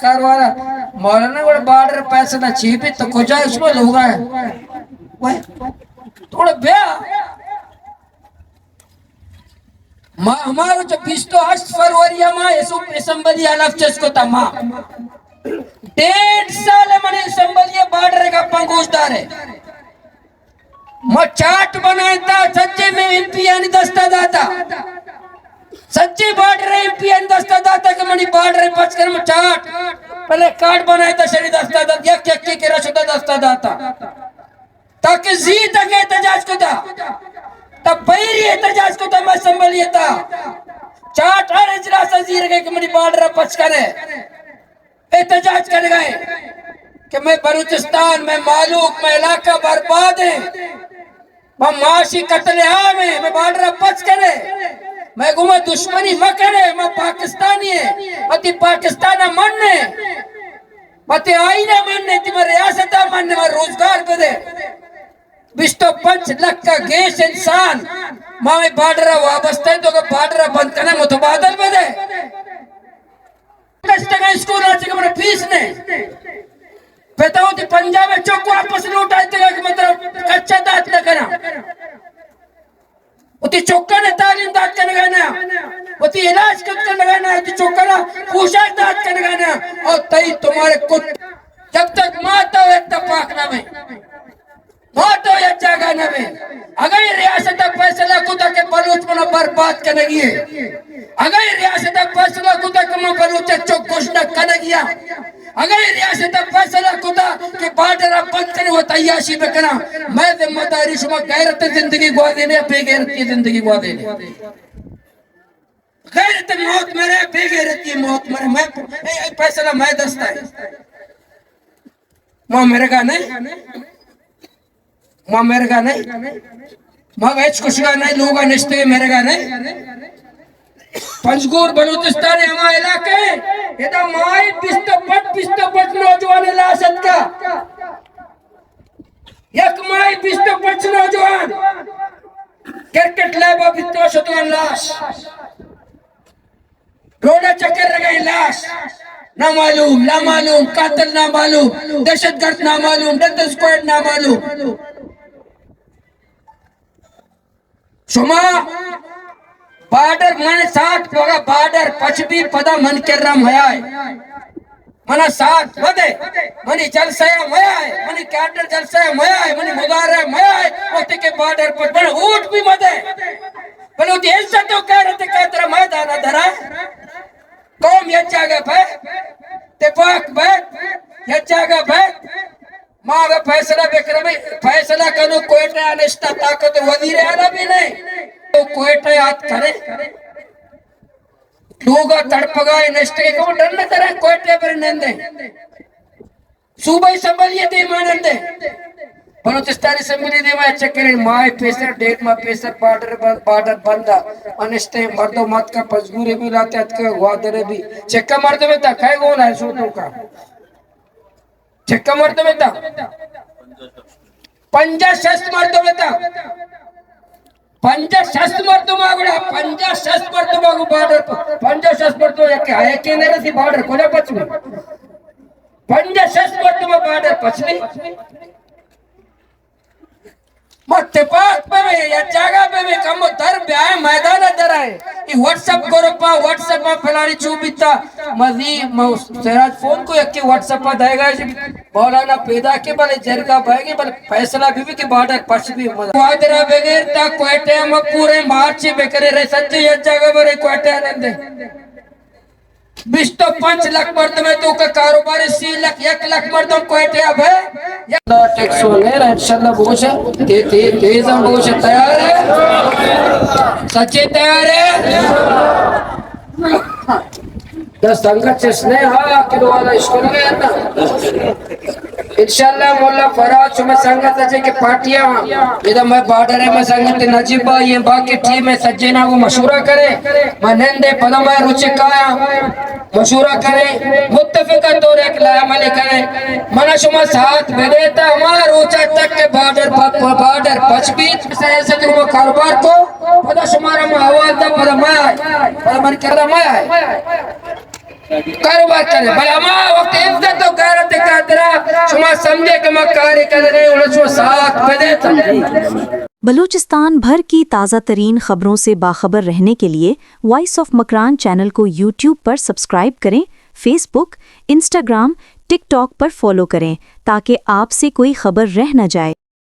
कारवारा मौलाना को बार्डर पैसे ना चीपी तो कुछ है उसमें लोग हैं वह थोड़ा ब्याह हमारो जो 28 फरवरी में ऐसो असम्बली अलाफ चस्को था माँ 1.5 साल मैंने असम्बली बार्डर का पंगोशदार है मैं चाट बनाया था सच्चे में एमपी यानी दस्ता दाता सच्चे बार्डर एमपी यानी दस्ता दाता के मनी बार्डर पच कर मैं चाट पहले कार्ड बनाया था शरीर दस्ता दाता यक यक के रशुदा दस्ता दाता ताकि जी तक एहतजाज को था तब पहली एहतजाज को था मैं संभलिए था चाट हर इजलास अजीर के मनी बार्डर पच करे एहतजाज कर गए कि मैं बलूचिस्तान में मालूम मैं इलाका बर्बाद है मैं माशी कत्ले आम है मैं बार्डर पच करे मैं घूमा दुश्मनी मकरे मैं पाकिस्तानी है मती पाकिस्तान मनने मती आईना मनने ती मैं रियासत मनने मैं रोजगार पे दे 25 लाख का गैस इंसान मैं बार्डर वापस थे तो बार्डर बंद करने मुतबादल पे दे स्कूल फीस ने बताओ कि पंजाब में चौक वापस लौटाए थे कि मतलब कच्चा दांत न करा उती चौका ने तालीम दांत का लगाना उती इलाज कर लगाना उती चौका ना पोशाक दांत का लगाना और तई तुम्हारे कुछ जब तक माता हो तब पाकना में माता हो जगह न में अगर रियासत फैसला खुदा के बलूच में बर्बाद करने की अगर रियासत फैसला खुदा के मैं बलूच चौक घोषणा करने गया अगर रियासत फैसला खुदा के बार्डर बंद करने वो तैयाशी में करा मैं जिम्मेदारी शुमा गैरत जिंदगी गवा देने बेगैरत की जिंदगी गवा देने गैरत मौत मेरे बेगैरत की मौत मेरे मैं फैसला मैं दस्ता है मां मेरे का नहीं मां मेरे का नहीं मां वेच कुछ का नहीं लोग निश्चय मेरे का नहीं पंजगुर बलूचिस्तान हमारे इलाके ये तो माई पिस्तपट नौजवान लाशत का एक माई पिस्तपट नौजवान क्रिकेट लैब बितो शतवान लाश रोड़ा चक्कर रह गई लाश ना मालूम कातिल ना मालूम दहशतगर्द ना मालूम डेथ स्क्वाड ना मालूम शुमा बार्डर मने 60 होगा बार्डर पछबी पदा मन के रम है मना 60 वदे मनी जलसया मया है मनी कैडर जलसया मया है मनी मुदारा मया है ओते के बार्डर पर बड़ ऊट भी मदे बोलो ते ऐसा तो कह रहे थे कि तेरा मैदान धरा कौम ये जगह पे ते पाक पे ये जगह पे मां का फैसला बेकर में फैसला करो कोयटा अनिष्टा ताकत वजीर आला भी नहीं तो कोयटा याद करे लोग तड़पगाए नष्टे को डर न तरह कोयटे पर नंदे सूबे संभलिए दे मानंदे बलूचिस्तानी संभली दे में चक्कर माय पैसा डेट में पैसा बार्डर बंदा अनिष्टे मर्दो मत का पजगुरे भी लाते हत का वादरे भी चक्का मर्द में था काय कौन है सो तो का चक्का मर्द में था पंजा शस्त्र मर्द में था पंजा शस्त्र मर्द मागड़ा पंजा शस्त्र मर्द मागू बार्डर पंजा शस्त्र मर्द एक है के ने सी बार्डर कोना पछमी पंजा शस्त्र मर्द में बार्डर पछमी मत पाक पे या जगह पे भी कम दर ब्याह मैदान दर है ये व्हाट्सएप ग्रुप व्हाट्सएप में फलानी चूबिता मजी सिराज फोन को एक व्हाट्सएप पर देगा मौलाना पैदा के बले जरगा भागे बले फैसला बीबी के बार्डर पछबी वादरा बगैर ता कोयटे में पूरे मार्च बेकरे रहे सच्चे ये जगह पर कोयटे आनंद 25 लाख मर्द में तो का कारोबार 3 लाख 1 लाख मर्दों कोयटे अब है टैक्स वगैरह इंशाल्लाह बोझ है तेज हम बोझ तैयार है सच्चे तैयार है दस संगत चस्ने हाँ किलो वाला स्कूल में है ना इंशाल्लाह मोल्ला फराज में संगत है कि पार्टियां इधर मैं बार्डर है मैं संगत नजीब भाई ये बाकी टीम में सज्जे ना वो मशूरा करे मनंदे पदम है रुचिकाया मशूरा करे मुत्तफिका तौर एक लामल करे मना शुमा साथ बेदेता हमारा रोचा तक के बार्डर पछबीत से तुम कारोबार को पता शुमारा में हवाल दा पदा मैं मन कर मैं कारोबार करे भले हमारा वक्त इज्जत और गैरत कादरा शुमा समझे कि मैं कार्य कर रहे हैं 1907 बजे तक। बलूचिस्तान भर की ताज़ा तरीन खबरों से बाखबर रहने के लिए वॉइस ऑफ मकरान चैनल को यूट्यूब पर सब्सक्राइब करें, फेसबुक, इंस्टाग्राम, टिकटॉक पर फॉलो करें ताकि आपसे कोई खबर रह न जाए।